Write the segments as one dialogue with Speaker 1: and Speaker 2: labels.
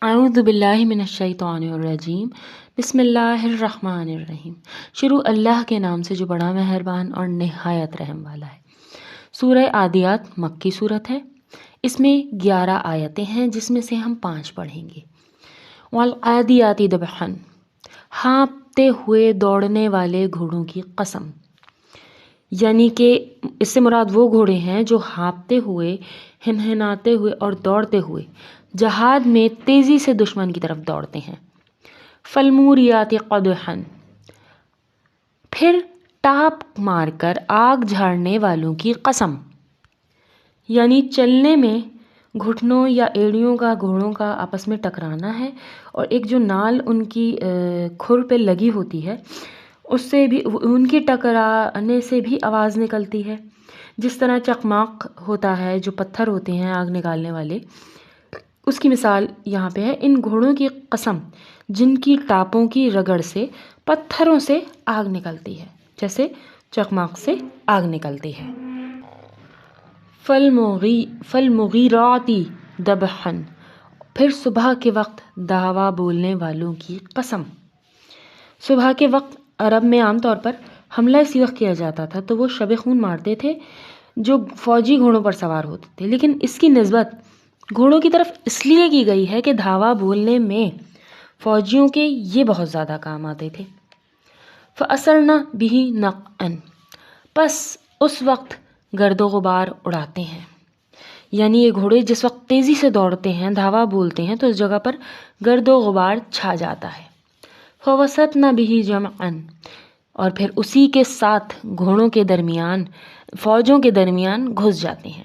Speaker 1: اعوذ باللہ من الشیطان الرجیم، بسم اللہ الرحمن الرحیم۔ شروع اللہ کے نام سے جو بڑا مہربان اور نہایت رحم والا ہے۔ سورہ عادیات مکی صورت ہے۔ اس میں 11 آیتیں ہیں جس میں سے ہم 5 پڑھیں گے۔ والعادیات ضبحا، ہانپتے ہوئے دوڑنے والے گھوڑوں کی قسم، یعنی کہ اس سے مراد وہ گھوڑے ہیں جو ہانپتے ہوئے، ہنہناتے ہوئے اور دوڑتے ہوئے جہاد میں تیزی سے دشمن کی طرف دوڑتے ہیں۔ فالموریات قدحا، پھر ٹاپ مار کر آگ جھاڑنے والوں کی قسم، یعنی چلنے میں گھٹنوں یا ایڑیوں کا گھوڑوں کا آپس میں ٹکرانا ہے، اور ایک جو نال ان کی کھر پہ لگی ہوتی ہے اس سے بھی، ان کی ٹکرانے سے بھی آواز نکلتی ہے، جس طرح چقماق ہوتا ہے جو پتھر ہوتے ہیں آگ نکالنے والے، اس کی مثال یہاں پہ ہے۔ ان گھوڑوں کی قسم جن کی ٹاپوں کی رگڑ سے پتھروں سے آگ نکلتی ہے، جیسے چقماق سے آگ نکلتی ہے۔ فالمغیرات ضبحا، پھر صبح کے وقت دعویٰ بولنے والوں کی قسم۔ صبح کے وقت عرب میں عام طور پر حملہ اسی وقت کیا جاتا تھا، تو وہ شب خون مارتے تھے جو فوجی گھوڑوں پر سوار ہوتے تھے، لیکن اس کی نسبت گھوڑوں کی طرف اس لیے کی گئی ہے کہ دھاوا بولنے میں فوجیوں کے یہ بہت زیادہ کام آتے تھے۔ فَأَثَرْنَ بِهِ نَقْعًا، پس اس وقت گرد و غبار اڑاتے ہیں، یعنی یہ گھوڑے جس وقت تیزی سے دوڑتے ہیں، دھاوا بولتے ہیں، تو اس جگہ پر گرد و غبار چھا جاتا ہے۔ فَوَسَطْنَ بِهِ جَمْعًا، اور پھر اسی کے ساتھ گھوڑوں کے درمیان، فوجوں کے درمیان گھس جاتے ہیں،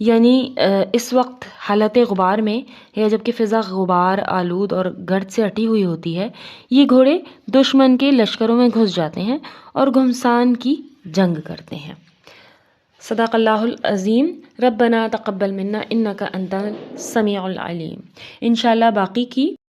Speaker 1: یعنی اس وقت حالت غبار میں یا جب کہ فضا غبار آلود اور گرد سے ہٹی ہوئی ہوتی ہے، یہ گھوڑے دشمن کے لشکروں میں گھس جاتے ہیں اور گھمسان کی جنگ کرتے ہیں۔ صدق اللہ العظیم۔ ربنا تقبل منا انک انت السمیع العلیم۔ انشاءاللہ باقی کی